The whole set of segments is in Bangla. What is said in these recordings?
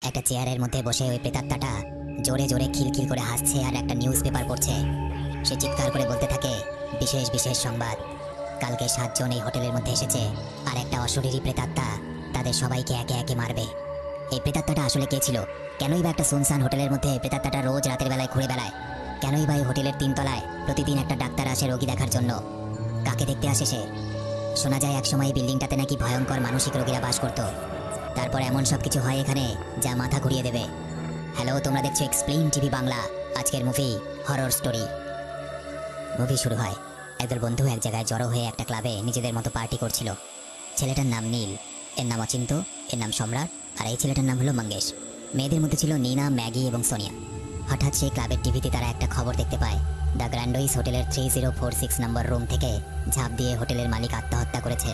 একটা চেয়ারের মধ্যে বসে ওই প্রেতাত্মাটা জোরে জোরে খিলখিল করে হাসছে আর একটা নিউজ পেপার পড়ছে। সে চিৎকার করে বলতে থাকে, বিশেষ বিশেষ সংবাদ, কালকে 7 জন এই হোটেলের মধ্যে এসেছে আর একটা অশরীরী প্রেতাত্মা তাদের সবাইকে একে একে মারবে। এই প্রেতাত্মাটা আসলে কে ছিল? কেনই বা একটা সুনসান হোটেলের মধ্যে প্রেতাত্মাটা রোজ রাতের বেলায় ঘুরে বেড়ায়? কেনই বা এই হোটেলের 3 তলায় প্রতিদিন একটা ডাক্তার আসে রোগী দেখার জন্য? কাকে দেখতে আসে সে? শোনা যায় একসময় এই বিল্ডিংটাতে নাকি ভয়ঙ্কর মানসিক রোগীরা বাস করত। তারপর এমন সব কিছু হয় এখানে যা মাথা ঘুরিয়ে দেবে। হ্যালো, তোমরা দেখছো এক্সপ্লেইন টিভি বাংলা। আজকের মুভি হরর স্টোরি। মুভি শুরু হয়। একদল বন্ধু এক জায়গায় জড়ো হয়ে একটা ক্লাবে নিজেদের মতো পার্টি করছিল। ছেলেটার নাম নীল, এর নাম অচিন্ত, এর নাম সম্রাট, আর এই ছেলেটার নাম হলো মঙ্গেশ। মেয়েদের মধ্যে ছিল নীনা, ম্যাগি এবং সোনিয়া। হঠাৎ সেই ক্লাবের টিভিতে তারা একটা খবর দেখতে পায়, দ্য গ্র্যান্ডোইস হোটেলের 3046 নম্বর রুম থেকে ঝাঁপ দিয়ে হোটেলের মালিক আত্মহত্যা করেছে।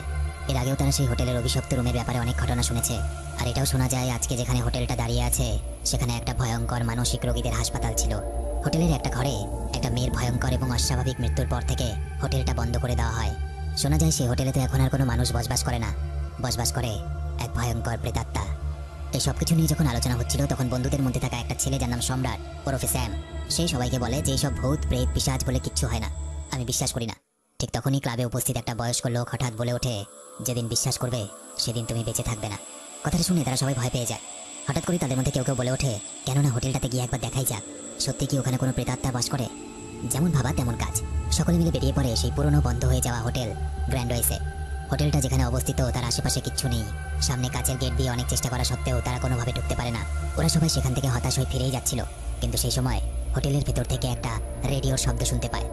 এর আগেও তারা সেই হোটেলের অভিশপ্ত রুমের ব্যাপারে অনেক ঘটনা শুনেছে। আর এটাও শোনা যায় আজকে যেখানে হোটেলটা দাঁড়িয়ে আছে সেখানে একটা ভয়ঙ্কর মানসিক রোগীদের হাসপাতাল ছিল। হোটেলের একটা ঘরে একটা মেয়ের ভয়ঙ্কর এবং অস্বাভাবিক মৃত্যুর পর থেকে হোটেলটা বন্ধ করে দেওয়া হয়। শোনা যায় সেই হোটেলে তো এখন আর কোনো মানুষ বসবাস করে না, বসবাস করে এক ভয়ঙ্কর প্রেতাত্মা। এই সব কিছু নিয়ে যখন আলোচনা হচ্ছিল তখন বন্ধুদের মধ্যে থাকা একটা ছেলে যার নাম সম্রাট ওরফে স্যাম, সেই সবাইকে বলে যে এইসব ভূত প্রেত পিশাচ বলে কিচ্ছু হয় না, আমি বিশ্বাস করি না। ঠিক তখনই ক্লাবে উপস্থিত একটা বয়স্ক লোক হঠাৎ বলে ওঠে, যেদিন বিশ্বাস করবে সেদিন তুমি বেঁচে থাকবে না। কথাটা শুনে তারা সবাই ভয় পেয়ে যায়। হঠাৎ করে তাদের মধ্যে কেউ কেউ বলে ওঠে, কেননা হোটেলটাতে গিয়ে একবার দেখাই যাক, সত্যি কি ওখানে কোনো প্রেতাত্মা বাস করে? যেমন ভাবা তেমন কাজ। সকলে মিলে বেরিয়ে পড়ে সেই পুরনো বন্ধ হয়ে যাওয়া হোটেল গ্র্যান্ডওয়েসে। হোটেলটা যেখানে অবস্থিত তার আশেপাশে কিচ্ছু নেই। সামনে কাচের গেট দিয়ে অনেক চেষ্টা করা সত্ত্বেও তারা কোনোভাবে ঢুকতে পারে না। ওরা সবাই সেখান থেকে হতাশ হয়ে ফিরেই যাচ্ছিল। কিন্তু সেই সময় হোটেলের ভেতর থেকে একটা রেডিওর শব্দ শুনতে পায়।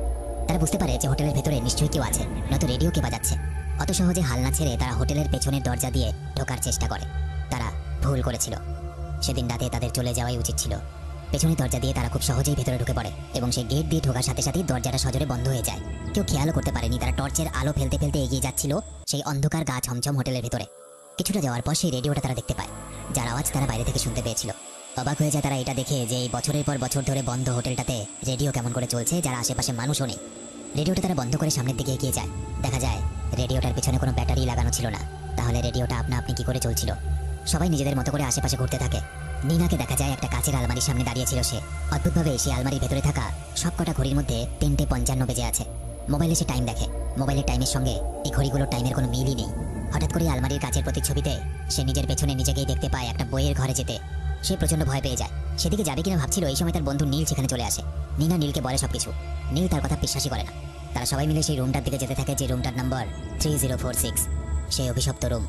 তারা বুঝতে পারে যে হোটেলের ভেতরে নিশ্চয়ই কেউ আছে, নয়তো রেডিও কে বাজাচ্ছে। অত সহজে হাল না ছেড়ে তারা হোটেলের পেছনের দরজা দিয়ে ঢোকার চেষ্টা করে। তারা ভুল করেছিল। সেদিন রাতে তাদের চলে যাওয়াই উচিত ছিল। পেছনের দরজা দিয়ে তারা খুব সহজেই ভেতরে ঢুকে পড়ে এবং সেই গেট দিয়ে ঢোকার সাথে সাথেই দরজাটা সজোরে বন্ধ হয়ে যায়। কেউ খেয়ালও করতে পারেনি তারা টর্চের আলো ফেলতে ফেলতে এগিয়ে যাচ্ছিল সেই অন্ধকার গা ছমছম হোটেলের ভেতরে। কিছুটা যাওয়ার পর সেই রেডিওটা তারা দেখতে পায়, যার আওয়াজ তারা বাইরে থেকে শুনতে পেয়েছিল। অবাক হয়ে যায় তারা এটা দেখে যে এই বছরের পর বছর ধরে বন্ধ হোটেলটাতে রেডিও কেমন করে চলছে, যার আশেপাশে মানুষও নেই। রেডিওটা তারা বন্ধ করে সামনের দিকে এগিয়ে যায়। দেখা যায় রেডিওটার পিছনে কোনো ব্যাটারি লাগানো ছিল না। তাহলে রেডিওটা আপনা আপনি কি করে চলছিল? সবাই নিজেদের মতো করে আশেপাশে ঘুরতে থাকে। নীনাকে দেখা যায় একটা কাচের আলমারির সামনে দাঁড়িয়ে ছিল সে। অদ্ভুতভাবে সেই আলমারির ভেতরে থাকা সবকটা ঘড়ির মধ্যে 3:55 বেজে আছে। মোবাইলে সে টাইম দেখে, মোবাইলের টাইমের সঙ্গে এই ঘড়িগুলোর টাইমের কোনো মিলই নেই। হঠাৎ করে আলমারির কাচের প্রতিচ্ছবিতে সে নিজের পেছনে নিজেকেই দেখতে পায় একটা বইয়ের ঘরে যেতে। সে প্রচন্ড ভয় পেয়ে যায়। সেদিকে যাবে কিনা ভাবছিল, এই সময় তার বন্ধু নীল সেখানে চলে আসে। নীনা নীলকে বলে সবকিছু। নীল তার কথা বিশ্বাসই করে না। তারা সবাই মিলে সেই রুমটার দিকে যেতে থাকে যে রুমটার নম্বর 3046, সেই অভিশপ্ত রুম।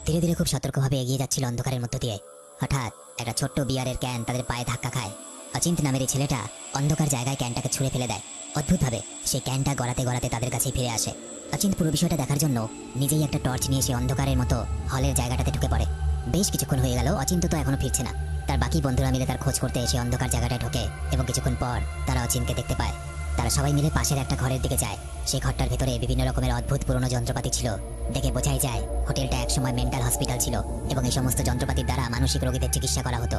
ধীরে ধীরে খুব সতর্কভাবে এগিয়ে যাচ্ছিল অন্ধকারের মধ্য দিয়ে। হঠাৎ একটা ছোট্ট বিয়ারের ক্যান তাদের পায়ে ধাক্কা খায়। অচিন্ত নামের এই ছেলেটা অন্ধকার জায়গায় ক্যানটাকে ছুঁড়ে ফেলে দেয়। অদ্ভুতভাবে সেই ক্যানটা গড়াতে গড়াতে তাদের কাছেই ফিরে আসে। অচিন্ত পুরো বিষয়টা দেখার জন্য নিজেই একটা টর্চ নিয়ে সে অন্ধকারের মতো হলের জায়গাটাতে ঢুকে পড়ে। বেশ কিছুক্ষণ হয়ে গেল, অচিন্ত তো এখনো ফিরছে না। তার বাকি বন্ধুরা মিলে তার খোঁজ করতে এসে অন্ধকার জায়গাটায় ঢোকে এবং কিছুক্ষণ পর তারা অচিন্তকে দেখতে পায়। তারা সবাই মিলে পাশের একটা ঘরের দিকে যায়। সেই ঘরটার ভেতরে বিভিন্ন রকমের অদ্ভুত পুরনো যন্ত্রপাতি ছিল। দেখে বোঝাই যায় হোটেলটা একসময় মেন্টাল হসপিটাল ছিল এবং এই সমস্ত যন্ত্রপাতির দ্বারা মানসিক রোগীদের চিকিৎসা করা হতো।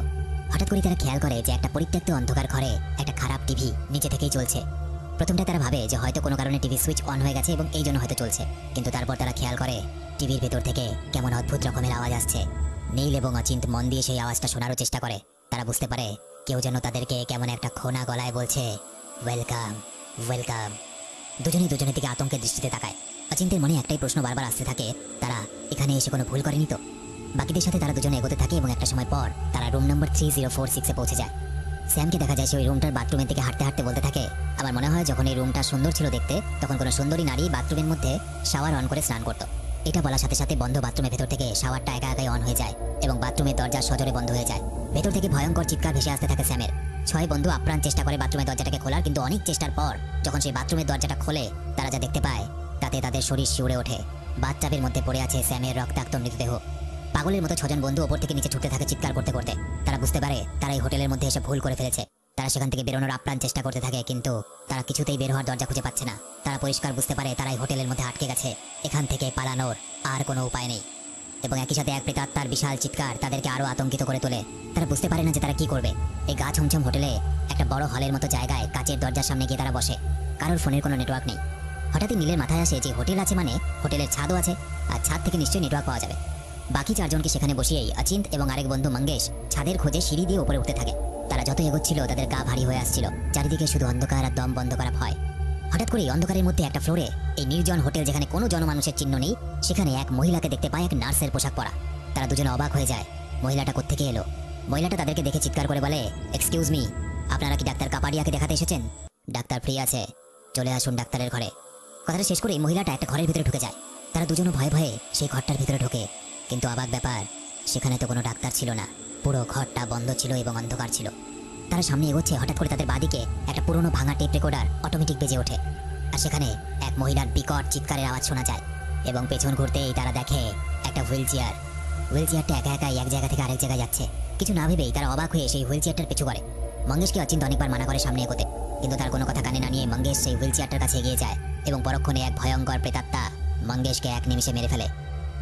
হঠাৎ করে তারা খেয়াল করে যে একটা পরিত্যক্ত অন্ধকার ঘরে একটা খারাপ টিভি নিচে থেকেই চলছে। প্রথমটা তারা ভাবে যে হয়তো কোনো কারণে টিভি সুইচ অন হয়ে গেছে এবং এই জন্য হয়তো চলছে। কিন্তু তারপর তারা খেয়াল করে টিভির ভেতর থেকে কেমন অদ্ভুত রকমের আওয়াজ আসছে। নীল এবং অচিন্ত মন দিয়ে সেই আওয়াজটা শোনারও চেষ্টা করে। তারা বুঝতে পারে কেউ যেন তাদেরকে কেমন একটা খোনা গলায় বলছে, ওয়েলকাম ওয়েলকাম। দুজনেই দুজনের দিকে আতঙ্কের দৃষ্টিতে তাকায়। অচিন্তের মনে একটাই প্রশ্ন বারবার আসতে থাকে, তারা এখানে এসে কোনো ভুল করেনি তো? বাকিদের সাথে তারা দুজনে এগোতে থাকে এবং একটা সময় পর তারা রুম নম্বর 3046-এ পৌঁছে যায়। স্যামকে দেখা যায় সে ওই রুমটার বাথরুমের দিকে হাঁটতে হাঁটতে বলতে থাকে, আমার মনে হয় যখন এই রুমটা সুন্দর ছিল দেখতে তখন কোনো সুন্দরী নারী বাথরুমের মধ্যে শাওয়ার অন করে স্নান করত। এটা বলার সাথে সাথে বন্ধ বাথরুমের ভেতর থেকে শাওয়ারটা একা একাই অন হয়ে যায় এবং বাথরুমের দরজা সজোরে বন্ধ হয়ে যায়। ভেতর থেকে ভয়ঙ্কর চিৎকার ভেসে আসতে থাকে স্যামের। 6 বন্ধু আপ্রাণ চেষ্টা করে বাথরুমের দরজাটাকে খোলার, কিন্তু অনেক চেষ্টার পর যখন সেই বাথরুমের দরজাটা খোলে তারা যা দেখতে পায় তাতে তাদের শরীর শিউরে ওঠে। বাথটাবের মধ্যে পড়ে আছে স্যামের রক্তাক্ত মৃতদেহ। পাগলের মতো 6 জন বন্ধু ওপর থেকে নিচে ছুটতে থাকে চিৎকার করতে করতে। তারা বুঝতে পারে তারা এই হোটেলের মধ্যে এসে ভুল করে ফেলেছে। তারা সেখান থেকে বেরোনোর আপ্রাণ চেষ্টা করতে থাকে, কিন্তু তারা কিছুতেই বের হওয়ার দরজা খুঁজে পাচ্ছে না। তারা পরিষ্কার বুঝতে পারে তারা এই হোটেলের মধ্যে আটকে গেছে। এখান থেকে পালানোর আর কোনো উপায় নেই। এবং একই সাথে এক প্রেতাত্মার বিশাল চিৎকার তাদেরকে আরো আতঙ্কিত করে তোলে। তারা বুঝতে পারে না যে তারা কি করবে। এই গা ছমছম হোটেলে একটা বড় হলের মতো জায়গায় কাচের দরজার সামনে গিয়ে তারা বসে। কারোর ফোনের কোনো নেটওয়ার্ক নেই। হঠাৎই নীলের মাথায় আসে যে হোটেল আছে মানে হোটেলের ছাদও আছে, আর ছাদ থেকে নিশ্চয়ই নেটওয়ার্ক পাওয়া যাবে। বাকি চারজনকে সেখানে বসিয়েই অচিন্ত এবং আরেক বন্ধু মঙ্গেশ ছাদের খোঁজে সিঁড়ি দিয়ে উপরে উঠতে থাকে। তারা যত এগোচ্ছিল তাদের গা ভারী হয়ে আসছিল, চারিদিকে শুধু অন্ধকার আর দম বন্ধ করা ভয়। হঠাৎ করে অন্ধকারের মধ্যে একটা ফ্লোরে, এই নির্জন হোটেল যেখানে কোনো জনমানুষের চিহ্ন নেই, সেখানে এক মহিলাকে দেখতে পায়, এক নার্সের পোশাক পরা। তারা দুজনে অবাক হয়ে যায়, মহিলাটা কোত্থেকে এলো। মহিলাটা তাদেরকে দেখে চিৎকার করে বলে, এক্সকিউজ মি, আপনারা কি ডাক্তার কাপাডিয়াকে দেখাতে এসেছেন? ডাক্তার ফ্রি আছে, চলে আসুন ডাক্তারের ঘরে। কথাটা শেষ করে মহিলাটা একটা ঘরের ভিতরে ঢুকে যায়। তারা দুজনে ভয়ে ভয়ে সেই ঘরটার ভিতরে ঢোকে, কিন্তু অবাক ব্যাপার, সেখানে তো কোনো ডাক্তার ছিল না। পুরো ঘরটা বন্ধ ছিল এবং অন্ধকার ছিল। তারা সামনে এগোচ্ছে, হঠাৎ করে তাদের বাদিকে একটা পুরনো ভাঙা টেপ রেকর্ডার অটোমেটিক বেজে ওঠে, আর সেখানে এক মহিলার বিকট চিৎকারের আওয়াজ শোনা যায়। এবং পেছন ঘুরতেই তারা দেখে একটা হুইল চেয়ার। হুইল চেয়ারটা একা একাই এক জায়গা থেকে আরেক জায়গায় যাচ্ছে। কিছু না ভেবেই তারা অবাক হয়ে সেই হুইল চেয়ারটার পিছু করে। মঙ্গেশকে অচিন্ত অনেকবার মানা করে সামনে এগোতে, কিন্তু তার কোনো কথা কানে না নিয়ে মঙ্গেশ সেই হুইল চেয়ারটার কাছে এগিয়ে যায় এবং পরক্ষণে এক ভয়ঙ্কর প্রেতাত্মা মঙ্গেশকে এক নিমিষে মেরে ফেলে।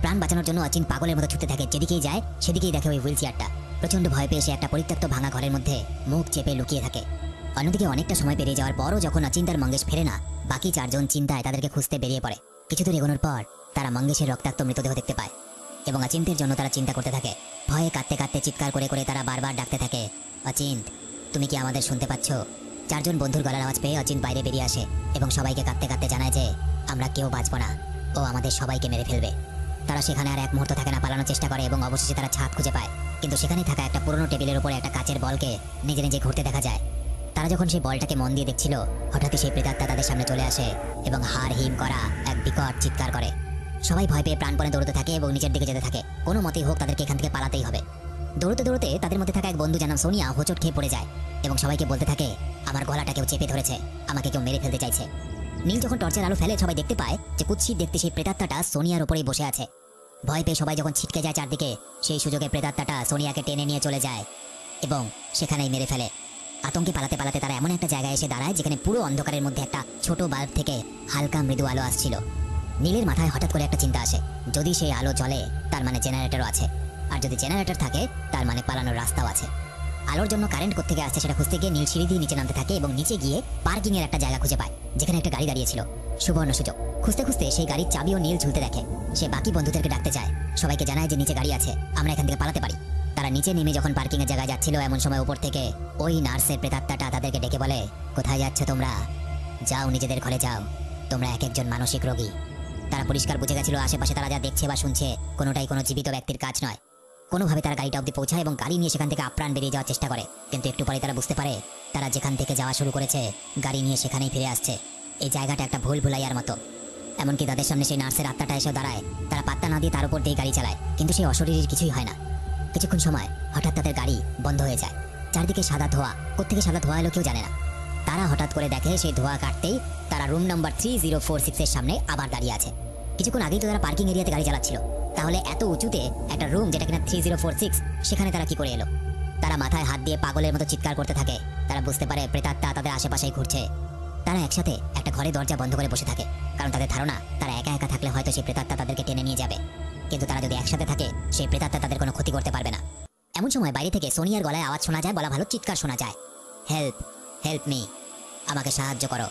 প্রাণ বাঁচানোর জন্য অচিন্ত পাগলের মতো ছুটতে থাকে, যেদিকেই যায় সেদিকেই দেখে ওই হুইল চেয়ারটা। প্রচন্ড ভয় পেয়ে সে একটা পরিত্যক্ত ভাঙা ঘরের মধ্যে মুখ চেপে লুকিয়ে থাকে। অন্যদিকে অনেকটা সময় পেরিয়ে যাওয়ার পরও যখন অচিন্ত আর মঙ্গেশ ফেরে না, বাকি চারজন চিন্তায় তাদেরকে খুঁজতে বেরিয়ে পড়ে। কিছু দূর এগোনোর পর তারা মঙ্গেশের রক্তাক্ত মৃতদেহ দেখতে পায় এবং অচিন্তের জন্য তারা চিন্তা করতে থাকে। ভয়ে কাঁদতে কাঁদতে চিৎকার করে করে তারা বারবার ডাকতে থাকে, অচিন্ত, তুমি কি আমাদের শুনতে পাচ্ছ? চারজন বন্ধুর গলার আওয়াজ পেয়ে অচিন্ত বাইরে বেরিয়ে আসে এবং সবাইকে কাঁদতে কাঁদতে জানায় যে আমরা কেউ বাঁচবো না, ও আমাদের সবাইকে মেরে ফেলবে। তারা সেখানে আর এক মুহূর্ত থাকে না, পালানোর চেষ্টা করে এবং অবশেষে তারা ছাদ খুঁজে পায়। কিন্তু সেখানে থাকা একটা পুরনো টেবিলের উপরে একটা কাচের বলকে নিজে নিজে ঘুরতে দেখা যায়। তারা যখন সেই বলটাকে মন দিয়ে দেখছিল, হঠাৎই সেই প্রেতাত্মা তাদের সামনে চলে আসে এবং হাড় হিম করা এক বিকট চিৎকার করে। সবাই ভয় পেয়ে প্রাণপণে দৌড়তে থাকে এবং নিচের দিকে যেতে থাকে। কোনো মতেই হোক তাদেরকে এখান থেকে পালাতেই হবে। দৌড়তে দৌড়তে তাদের মধ্যে থাকা এক বন্ধু জানাম সোনিয়া হোঁচট খেয়ে পড়ে যায় এবং সবাইকে বলতে থাকে, আমার গলাটা কেউ চেপে ধরেছে, আমাকে কেউ মেরে ফেলতে চাইছে। নীল যখন টর্চের আলো ফেলে সবাই দেখতে পায় যে কুৎসিত দেখতে সেই প্রেতাত্মাটা সোনিয়ার উপরেই বসে আছে। ভয় পেয়ে সবাই যখন ছিটকে যায় চারদিকে, সেই সুযোগে প্রেতাত্মাটা সোনিয়াকে টেনে নিয়ে চলে যায় এবং সেখানেই মেরে ফেলে। আতঙ্কে পালাতে পালাতে তারা এমন একটা জায়গায় এসে দাঁড়ায় যেখানে পুরো অন্ধকারের মধ্যে একটা ছোট বাল্ব থেকে হালকা মৃদু আলো আসছিল। নীলের মাথায় হঠাৎ করে একটা চিন্তা আসে, যদি সেই আলো জ্বলে তার মানে জেনারেটরও আছে, আর যদি জেনারেটর থাকে তার মানে পালানোর রাস্তাও আছে। আলোর জন্য কারেন্ট কোত্থেকে আসছে সেটা খুঁজতে গিয়ে নীল সিঁড়ি দিয়ে নিচে নামতে থাকে এবং নিচে গিয়ে পার্কিং এর একটা জায়গা খুঁজে পায় যেখানে একটা গাড়ি দাঁড়িয়ে ছিল। সুবর্ণ সুযোগ। খুঁজতে খুঁজতে সেই গাড়ির চাবিও নীল ঝুলতে দেখে। সে বাকি বন্ধুদেরকে ডাকতে চায়, সবাইকে জানায় যে নিচে গাড়ি আছে, আমরা এখান থেকে পালাতে পারি। তারা নিচে নেমে যখন পার্কিং এর জায়গায় যাচ্ছিল, এমন সময় উপর থেকে ওই নার্সের প্রেতাত্মাটা তাদেরকে ডেকে বলে, কোথায় যাচ্ছ তোমরা? যাও নিজেদের ঘরে যাও, তোমরা এক একজন মানসিক রোগী। তারা পরিষ্কার বুঝে গেছিল আশেপাশে তারা যা দেখছে বা শুনছে কোনোটাই কোনো জীবিত ব্যক্তির কাজ নয়। কোনোভাবে তারা গাড়িটা অব্দি পৌঁছায় এবং গাড়ি নিয়ে সেখান থেকে আপ্রাণ বেরিয়ে যাওয়ার চেষ্টা করে, কিন্তু একটু পরে তারা বুঝতে পারে তারা যেখান থেকে যাওয়া শুরু করেছে গাড়ি নিয়ে সেখানেই ফিরে আসছে। এই জায়গাটা একটা ভুল ভুলাইয়ার মতো। এমনকি তাদের সামনে সেই নার্সের আত্মাটা এসে দাঁড়ায়। তারা পাত্তা না দিয়ে তার উপর দিয়ে গাড়ি চালায়, কিন্তু সেই অশরীরীর কিছুই হয় না। কিছুক্ষণ সময় হঠাৎ তাদের গাড়ি বন্ধ হয়ে যায়। চারদিকে সাদা ধোঁয়া, কোত্থেকে সাদা ধোঁয়া এলো কেউ জানে না। তারা হঠাৎ করে দেখে সেই ধোঁয়া কাটতেই তারা রুম নম্বর 3046 এর সামনে আবার দাঁড়িয়ে আছে। কিছুক্ষণ আগেই তো তারা পার্কিং এরিয়াতে গাড়ি চালাচ্ছিল, তাহলে এত উঁচুতে একটা রুম যেটা কিনা 3046, সেখানে তারা কি করে এলো? তারা মাথায় হাত দিয়ে পাগলের মতো চিৎকার করতে থাকে। তারা বুঝতে পারে প্রেতাত্মা তাদের আশেপাশেই ঘুরছে। তারা একসাথে একটা ঘরে দরজা বন্ধ করে বসে থাকে, কারণ তাদের ধারণা তারা একা একা থাকলে হয়তো সেই প্রেতাত্মা তাদেরকে টেনে নিয়ে যাবে, কিন্তু তারা যদি একসাথে থাকে সেই প্রেতাত্মা তাদের কোনো ক্ষতি করতে পারবে না। এমন সময় বাইরে থেকে সোনিয়ার গলায় আওয়াজ শোনা যায়, বলা ভালো চিৎকার শোনা যায়, হেল্প, হেল্প মি, আমাকে সাহায্য করো।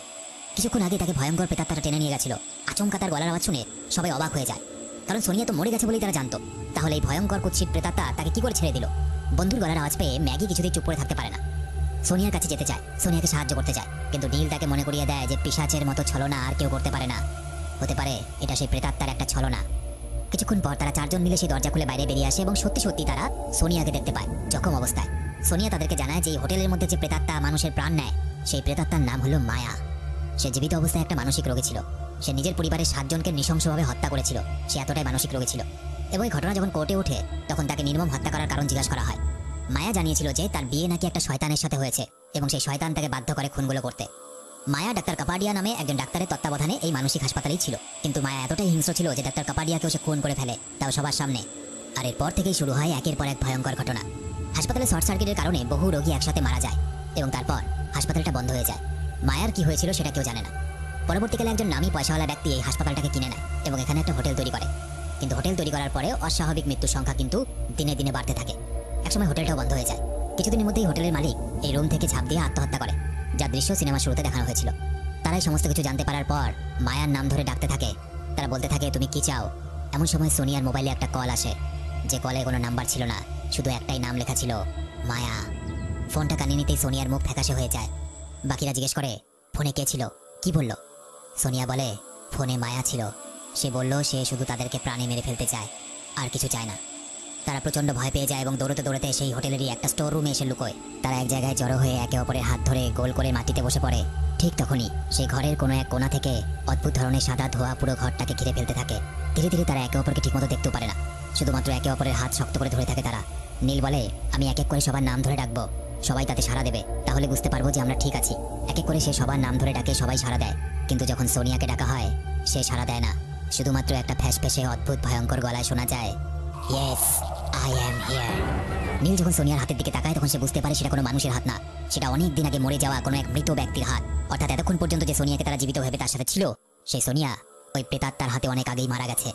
কিছুক্ষণ আগে তাকে ভয়ঙ্কর প্রেতাত্মাটা টেনে নিয়ে গেছিল। আচমকা তার গলার আওয়াজ শুনে সবাই অবাক হয়ে যায়, কারণ সোনিয়া তো মরে গেছে বলেই তারা জানতো। তাহলে এই ভয়ঙ্কর কুৎসিত প্রেতাত্মা তাকে কি করে ছেড়ে দিল? বন্ধুর গলার আওয়াজ পেয়ে ম্যাগি কিছুতেই চুপ করে থাকতে পারে না। সোনিয়ার কাছে যেতে চায়, সোনিয়াকে সাহায্য করতে চায়, কিন্তু নীল তাকে মনে করিয়ে দেয় যে পিশাচের মতো ছলনা আর কেউ করতে পারে না। হতে পারে এটা সেই প্রেতাত্মার একটা ছলনা। কিছুক্ষণ পর তারা চারজন মিলে সেই দরজা খুলে বাইরে বেরিয়ে আসে এবং সত্যি সত্যি তারা সোনিয়াকে দেখতে পায় জখম অবস্থায়। সোনিয়া তাদেরকে জানায় যে এই হোটেলের মধ্যে যে প্রেতাত্মা মানুষের প্রাণ নেয়, সেই প্রেতাত্মার নাম হলো মায়া। সে জীবিত অবস্থায় একটা মানসিক রোগী ছিল। সে নিজের পরিবারের 7 জনকে নৃশংসভাবে হত্যা করেছিল। সে এতটাই মানসিক রোগী ছিল। এবং এই ঘটনা যখন কোর্টে ওঠে তখন তাকে নির্মম হত্যা করার কারণ জিজ্ঞাসা করা হয়। মায়া জানিয়েছিল যে তার বিয়ে নাকি একটা শয়তানের সাথে হয়েছে এবং সেই শয়তান তাকে বাধ্য করে খুনগুলো করতে। মায়া ডাক্তার কাপাডিয়া নামে একজন ডাক্তারের তত্ত্বাবধানে এই মানসিক হাসপাতালেই ছিল, কিন্তু মায়া এতটাই হিংস্র ছিল যে ডাক্তার কাপাডিয়াকেও সে খুন করে ফেলে, তাও সবার সামনে। আর এরপর থেকেই শুরু হয় একের পর এক ভয়ঙ্কর ঘটনা। হাসপাতালে শর্ট সার্কিটের কারণে বহু রোগী একসাথে মারা যায় এবং তারপর হাসপাতালটা বন্ধ হয়ে যায়। মায়ার কি হয়েছিল সেটা কেউ জানে না। পরবর্তীকালে একজন নামী পয়সাওয়ালা ব্যক্তি এই হাসপাতালটাকে কিনে নেয় এবং এখানে একটা হোটেল তৈরি করে। কিন্তু হোটেল তৈরি করার পরে অস্বাভাবিক মৃত্যুর সংখ্যা কিন্তু দিনে দিনে বাড়তে থাকে। একসময় হোটেলটাও বন্ধ হয়ে যায়। কিছুদিনের মধ্যেই হোটেলের মালিক এই রুম থেকে ঝাঁপ দিয়ে আত্মহত্যা করে, যার দৃশ্য সিনেমা শুরুতে দেখানো হয়েছিল। তারাই সমস্ত কিছু জানতে পারার পর মায়ার নাম ধরে ডাকতে থাকে। তারা বলতে থাকে তুমি কি চাও? এমন সময় সোনিয়ার মোবাইলে একটা কল আসে। যে কলে কোনো নাম্বার ছিল না, শুধু একটাই নাম লেখা ছিল, মায়া। ফোনটা কানে নিতেই সোনিয়ার মুখ ফ্যাকাশে হয়ে যায়। বাকিরা জিজ্ঞেস করে, ফোনে কে ছিল, কি বলল? সোনিয়া বলে, ফোনে মায়া ছিল। সে বলল সে শুধু তাদেরকে প্রাণে মেরে ফেলতে চায়, আর কিছু চায় না। তারা প্রচণ্ড ভয় পেয়ে যায় এবং দৌড়তে দৌড়তে সেই হোটেলেরই একটা স্টোর রুমে এসে লুকোয়। তারা এক জায়গায় জড়ো হয়ে একে অপরের হাত ধরে গোল করে মাটিতে বসে পড়ে। ঠিক তখনই সেই ঘরের কোনো এক কোণা থেকে অদ্ভুত ধরনের সাদা ধোঁয়া পুরো ঘরটাকে ঘিরে ফেলতে থাকে। ধীরে ধীরে তারা একে অপরকে ঠিকমতো দেখতেও পারে না, শুধুমাত্র একে অপরের হাত শক্ত করে ধরে থাকে তারা। নীল বলে, আমি এক এক করে সবার নাম ধরে ডাকবো, সবাই তাতে সাড়া দেবে, তাহলে বুঝতে পারবো যে আমরা ঠিক আছি। এক এক করে সে সবার নাম ধরে ডাকে, সবাই সাড়া দেয়। কিন্তু যখন সোনিয়াকে ডাকা হয়, সে সাড়া দেয় না। শুধুমাত্র একটা ফ্যাসফ্যাসে অদ্ভুত ভয়ঙ্কর গলায় শোনা যায়, ইয়েস আই অ্যাম হিয়ার। নীল যখন সোনিয়ার হাতের দিকে তাকায়, তখন সে বুঝতে পারে সেটা কোনো মানুষের হাত না, সেটা অনেক দিন আগে মরে যাওয়া কোনো এক মৃত ব্যক্তির হাত। অর্থাৎ এতক্ষণ পর্যন্ত যে সোনিয়াকে তারা জীবিত ভেবে তার সাথে ছিল, সেই সোনিয়া ওই প্রেতাত্মার হাতে অনেক আগেই মারা গেছে।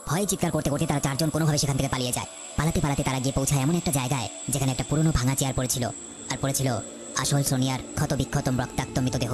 ভয়ে চিৎকার করতে করতে তারা চারজন কোনোভাবে সেখান থেকে পালিয়ে যায়। পালাতে পালাতে তারা গিয়ে পৌঁছায় এমন একটা জায়গায় যেখানে একটা পুরনো ভাঙা চেয়ার পড়েছিল, আর পড়েছিল আসল সোনিয়ার ক্ষত বিক্ষত রক্তাক্ত মৃতদেহ।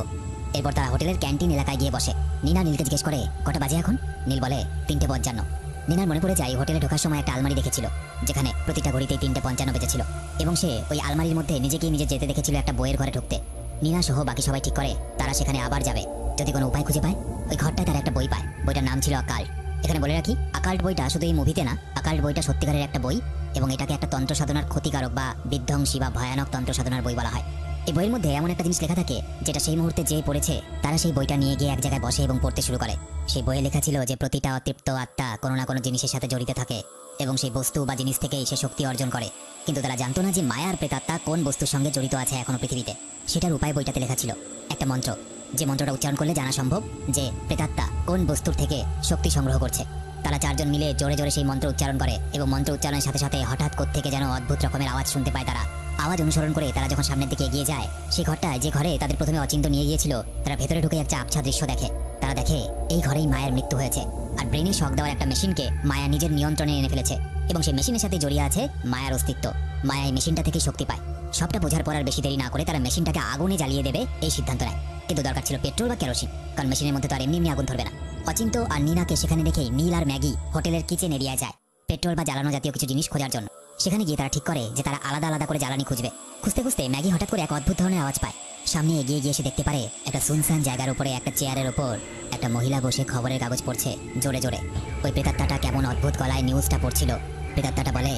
এরপর তারা হোটেলের ক্যান্টিন এলাকায় গিয়ে বসে। নিনা নীলকে জিজ্ঞেস করে, কটা বাজে এখন? নীল বলে, 3:55। নিনার মনে পড়ে যায় হোটেলে ঢোকার সময় একটা আলমারি দেখেছিল, যেখানে প্রতিটা ঘড়িতেই 3:55 বেজেছিল, এবং সে ওই আলমারির মধ্যে নিজেকে নিজে যেতে দেখেছিল একটা বইয়ের ঘরে ঢুকতে। নিনা সহ বাকি সবাই ঠিক করে তারা সেখানে আবার যাবে, যদি কোনো উপায় খুঁজে পায়। ওই ঘরটায় তারা একটা বই পায়, বইটার নাম ছিল অকাল্ট। এখানে বলে রাখি, অকাল্ট বইটা শুধু এই মুভিতে না, অকাল্ট বইটা সত্যিকারের একটা বই, এবং এটাকে একটা তন্ত্র সাধনার ক্ষতিকারক বা বিধ্বংসী বা ভয়ানক তন্ত্র সাধনার বই বলা হয়। এই বইয়ের মধ্যে এমন একটা জিনিস লেখা থাকে, যেটা সেই মুহূর্তে যে পড়েছে তারা সেই বইটা নিয়ে গিয়ে এক জায়গায় বসে এবং পড়তে শুরু করে। সেই বইয়ে লেখা ছিল যে প্রতিটা অতৃপ্ত আত্মা কোনো না কোনো জিনিসের সাথে জড়িত থাকে, এবং সেই বস্তু বা জিনিস থেকেই সে শক্তি অর্জন করে। কিন্তু তারা জানতো না যে মায়ার প্রেতাত্মা কোন বস্তুর সঙ্গে জড়িত আছে এখনো পৃথিবীতে। সেটার উপায় বইটাতে লেখা ছিল, একটা মন্ত্র, যে মন্ত্রটা উচ্চারণ করলে জানা সম্ভব যে প্রেতাত্মা কোন বস্তুর থেকে শক্তি সংগ্রহ করছে। তারা চারজন মিলে জোরে জোরে সেই মন্ত্র উচ্চারণ করে, এবং মন্ত্র উচ্চারণের সাথে সাথে হঠাৎ কোত্থেকে যেন অদ্ভুত রকমের আওয়াজ শুনতে পায় তারা। আওয়াজ অনুসরণ করে তারা যখন সামনের দিকে এগিয়ে যায়, সেই ঘরটায় যে ঘরে তাদের প্রথমে অচিন্ত নিয়ে গিয়েছিল, তারা ভেতরে ঢুকে একটা আবছা দৃশ্য দেখে। তারা দেখে এই ঘরেই মায়ের মৃত্যু হয়েছে, আর ব্রেনে শক দেওয়ার একটা মেশিনকে মায়া নিজের নিয়ন্ত্রণে এনে ফেলেছে, এবং সেই মেশিনের সাথে জড়িয়ে আছে মায়ার অস্তিত্ব। মায়া এই মেশিনটা থেকে শক্তি পায়। সবটা বোঝার পর আর বেশি দেরি না করে তারা মেশিনটাকে আগুনে জ্বালিয়ে দেবে এই সিদ্ধান্ত নেয়। কিন্তু দরকার ছিল পেট্রোল বা কেরোসিন, কারণ মেশিনের মধ্যে তো আর এমনি আগুন ধরবে না। অচিন্ত আর নিনাকে সেখানে রেখেই নীল আর ম্যাগি হোটেলের কিচেন এরিয়ায় যায় পেট্রোল বা জ্বালানো জাতীয় কিছু জিনিস খোঁজার জন্য। সেখানে গিয়ে তারা ঠিক করে যে তারা আলাদা আলাদা করে জ্বালানি খুঁজবে। খুঁজতে খুঁজতে ম্যাগি হঠাৎ করে এক অদ্ভুত ধরনের আওয়াজ পায়। সামনে এগিয়ে গিয়ে সে দেখতে পারে একটা সুনসান জায়গার উপরে একটা চেয়ারের উপর একটা মহিলা বসে খবরের কাগজ পড়ছে জোরে জোরে। ওই প্রেতাত্মাটা কেমন অদ্ভুত গলায় নিউজটা পড়ছিল। প্রেতাত্মাটা বলে,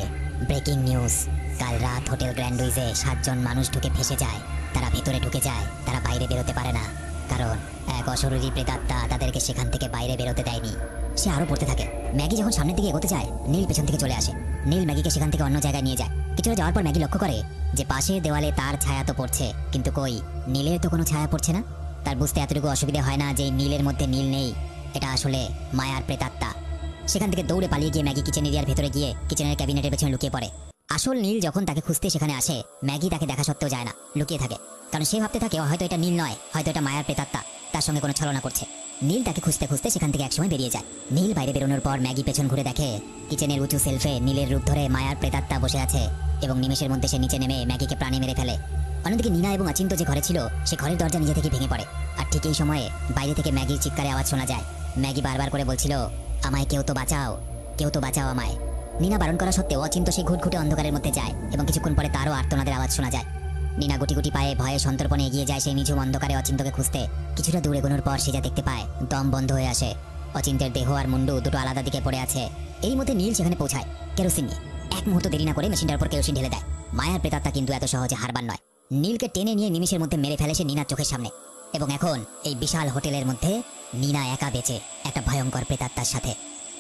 ব্রেকিং নিউজ, কাল রাত হোটেল গ্র্যান্ড উইজে 7 জন মানুষ ঢুকে ফেসে যায়। তারা ভেতরে ঢুকে যায়, তারা বাইরে বেরোতে পারে না, কারণ এক অশরীরী প্রেতাত্মা তাদেরকে সেখান থেকে বাইরে বেরোতে দেয়নি। সে আরো পড়তে থাকে। ম্যাগি যখন সামনের দিকে এগোতে যায়, নীল পেছন থেকে চলে আসে। নীল ম্যাগিকে সেখান থেকে অন্য জায়গায় নিয়ে যায়। কিছুটা যাওয়ার পর ম্যাগি লক্ষ্য করে যে পাশের দেওয়ালে তার ছায়া তো পড়ছে, কিন্তু কই নীলের তো কোনো ছায়া পড়ছে না। তার বুঝতে এতটুকু অসুবিধা হয় না যে নীলের মধ্যে নীল নেই, এটা আসলে মায়ার প্রেতাত্মা। সেখান থেকে দৌড়ে পালিয়ে গিয়ে ম্যাগি কিচেন এরিয়ার ভেতরে গিয়ে কিচেনের ক্যাবিনেটের পেছনে লুকিয়ে পড়ে। আসল নীল যখন তাকে খুঁজতে সেখানে আসে, ম্যাগি তাকে দেখা সত্ত্বেও যায় না, লুকিয়ে থাকে। কারণ সে ভাবতে থাকে হয়তো এটা নীল নয়, হয়তো এটা মায়ার প্রেতাত্মা তার সঙ্গে কোনো ছলনা করছে। নীল তাকে খুঁজতে খুঁজতে সেখান থেকে একসময় বেরিয়ে যায়। নীল বাইরে বেরোনোর পর ম্যাগি পেছন ঘুরে দেখে কিচেনের উঁচু সেলফে নীলের রূপ ধরে মায়ার প্রেতাত্মা বসে আছে, এবং নিমেষের মধ্যে সে নিচে নেমে ম্যাগিকে প্রাণে মেরে ফেলে। অন্যদিকে নিনা এবং অচিন্ত যে ঘরে ছিল, সে ঘরের দরজা নিজে থেকে ভেঙে পড়ে। আর ঠিক এই সময়ে বাইরে থেকে ম্যাগির চিৎকারে আওয়াজ শোনা যায়। ম্যাগি বারবার করে বলছিল, আমায় কেউ তো বাঁচাও, কেউ তো বাঁচাও আমায়। নিনা বারণ করা সত্ত্বেও অচিন্ত সেই ঘুটঘুটে অন্ধকারের মধ্যে যায়, এবং কিছুক্ষণ পরে তারও আর্তনাদের আওয়াজ শোনা যায়। নিনা গুটি গুটি পায়ে ভয়ে সন্তর্পণে এগিয়ে যায় সেই নিঝুম অন্ধকারে অচিন্তকে খুঁজতে। কিছুটা দূরে এগোনোর পর সে যা দেখতে পায়, দম বন্ধ হয়ে আসে। অচিন্তের দেহ আর মুন্ডু দুটো আলাদা দিকে পড়ে আছে। এই মধ্যে নীল সেখানে পৌঁছায় কেরোসিন নিয়ে। এক মুহূর্ত দেরি না করে মেশিনটার উপর কেরোসিন ঢেলে দেয়। মায়ার প্রেতাত্মা কিন্তু এত সহজে হারবার নয়। নীলকে টেনে নিয়ে নিমিষের মধ্যে মেরে ফেলে সে নিনার চোখের সামনে। এবং এখন এই বিশাল হোটেলের মধ্যে নিনা একা বেঁচে একটা ভয়ঙ্কর প্রেতাত্মার সাথে।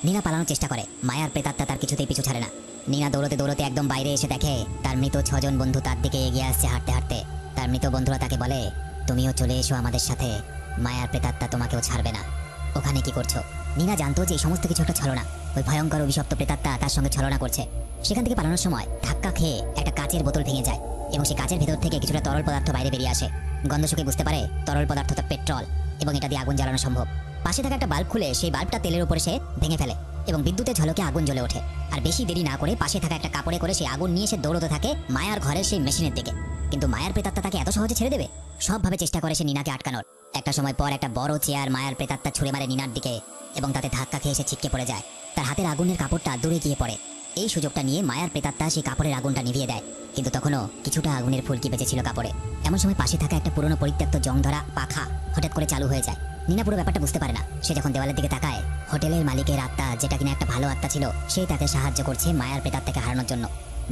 নিনা পালানোর চেষ্টা করে, মায়ার প্রেতাত্মা তার কিছুতেই পিছু ছাড়ে না। নিনা দৌড়তে দৌড়তে একদম বাইরে এসে দেখে তার মৃত 6 জন বন্ধু তার দিকে এগিয়ে আসছে হাঁটতে হাঁটতে। তার মৃত বন্ধুরা তাকে বলে, তুমিও চলে এসো আমাদের সাথে, মায়ার প্রেতাত্মা তোমাকেও ছাড়বে না। ওখানে কি করছো? নিনা জানতো যে এই সমস্ত কিছু একটা ছলনা। ওই ভয়ঙ্কর অভিশপ্ত প্রেতাত্মা তার সঙ্গে ছলনা করছে। সেখান থেকে পালানোর সময় ধাক্কা খেয়ে একটা কাচের বোতল ভেঙে যায়, এবং সেই কাচের ভেতর থেকে কিছুটা তরল পদার্থ বাইরে বেরিয়ে আসে। গন্ধ শুকে বুঝতে পারে তরল পদার্থটা পেট্রোল, এবং এটা দিয়ে আগুন জ্বালানো সম্ভব। পাশে থাকা একটা বাল্ব খুলে সেই বাল্বটা তেলের উপরে সে ভেঙে ফেলে, এবং বিদ্যুতের ঝলকে আগুন জ্বলে ওঠে। আর বেশি দেরি না করে পাশে থাকা একটা কাপড়ে করে সেই আগুন নিয়ে সে দৌড়তে থাকে মায়ার ঘরের সেই মেশিনের দিকে। কিন্তু মায়ার প্রেতাত্মা তাকে এত সহজে ছেড়ে দেবে? সবভাবে চেষ্টা করে সে নিনাকে আটকানোর। একটা সময় পর একটা বড় চেয়ার মায়ার প্রেতাত্মা ছুঁড়ে মারে নিনার দিকে, এবং তাতে ধাক্কা খেয়ে সে ছিটকে পড়ে যায়। তার হাতের আগুনের কাপড়টা দূরে গিয়ে পড়ে। এই সুযোগটা নিয়ে মায়ার প্রেতাত্মা সেই কাপড়ের আগুনটা নিভিয়ে দেয়, কিন্তু তখনও কিছুটা আগুনের ফুলকি বেঁচেছিল কাপড়ে। এমন সময় পাশে থাকা একটা পুরনো পরিত্যক্ত জং ধরা পাখা হঠাৎ করে চালু হয়ে যায়। নিনা পুরো ব্যাপারটা বুঝতে পারে না। সে যখন দেওয়ালের দিকে তাকায়, হোটেলের মালিকের আত্মা, যেটা কিনা একটা ভালো আত্মা ছিল, সেই তাকে সাহায্য করছে মায়ার প্রেতাত্মাকে হারানোর জন্য।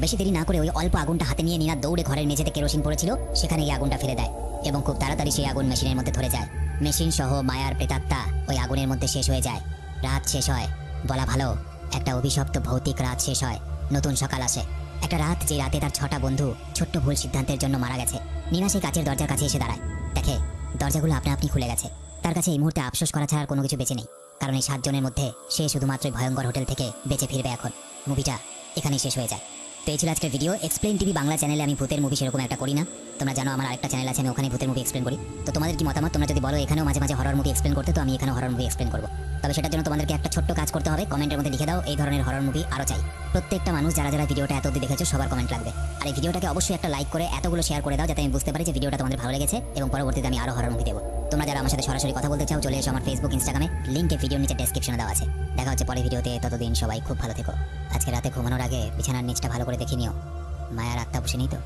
বেশি দেরি না করে ওই অল্প আগুনটা হাতে নিয়ে নিনা দৌড়ে ঘরের মেঝেতে কেরোসিন পড়েছিল সেখানে গিয়ে আগুনটা ফেলে দেয়, এবং খুব তাড়াতাড়ি সেই আগুন মেশিনের মধ্যে ধরে যায়। মেশিন সহ মায়ার প্রেতাত্মা ওই আগুনের মধ্যে শেষ হয়ে যায়। রাত শেষ হয়, বলা ভালো একটা অভিশপ্ত ভৌতিক রাত শেষ হয়, নতুন সকাল আসে। একটা রাত যে রাতে তার 6টা বন্ধু ছোট্ট ভুল সিদ্ধান্তের জন্য মারা গেছে। নিনা সেই কাচের দরজার কাছে এসে দাঁড়ায়, দেখে দরজাগুলো আপনা আপনি খুলে গেছে। তার কাছে এই মুহূর্তে আফসোস করা ছাড়া আর কোনো কিছু বেঁচে নেই, কারণ এই 7 জনের মধ্যে সে শুধুমাত্র ভয়ঙ্কর হোটেল থেকে বেঁচে ফিরবে এখন। মুভিটা এখানেই শেষ হয়ে যায়। তো এই ছিল আজকের ভিডিও। এক্সপ্লেন টিভি বাংলা চ্যানেলে আমি ভূতের মুভি সেরকম একটা করি না। তোমরা জানো আমার আরেকটা চ্যানেল আছে, আমি ওখানে ভূতের মুভি এক্সপ্লেন করি। তো তোমাদের কি মতামত? তোমরা যদি বলো এখানেও মাঝে মাঝে হরর মুভি এক্সপ্লেন করতে, তো আমি এখানে হরর মুভি এক্সপ্লেন করবো। তবে সেটার জন্য তোমাদেরকে একটা ছোট্ট কাজ করতে হবে, কমেন্টের মধ্যে লিখে দাও এই ধরনের হরর মুভি আরো চাই। প্রত্যেকটা মানুষ যারা যারা ভিডিওটা এত অবধি দেখেছো সবার কমেন্ট লাগবে। আর এই ভিডিওটাকে অবশ্যই একটা লাইক করে এতগুলো শেয়ার করে দাও, যাতে আমি বুঝতে পারি যে ভিডিওটা তোমাদের ভালো লেগেছে এবং পরবর্তীতে আমি আরো হরর মুভি দেবো। তোমরা যারা আমার সাথে সরাসরি কথা বলতে চাও, চলে এসো আমার ফেসবুক, ইনস্টাগ্রামে, লিংকে ভিডিওর নিচে ডেসক্রিপশনে দেওয়া আছে। দেখা হচ্ছে পরের ভিডিওতে। ততদিন সবাই খুব ভালো থেকো। আজকে রাতে ঘুমানোর আগে বিছানার নিচটা ভালো করে দেখে নিও, মায়ার আত্মা বসে নেই তো।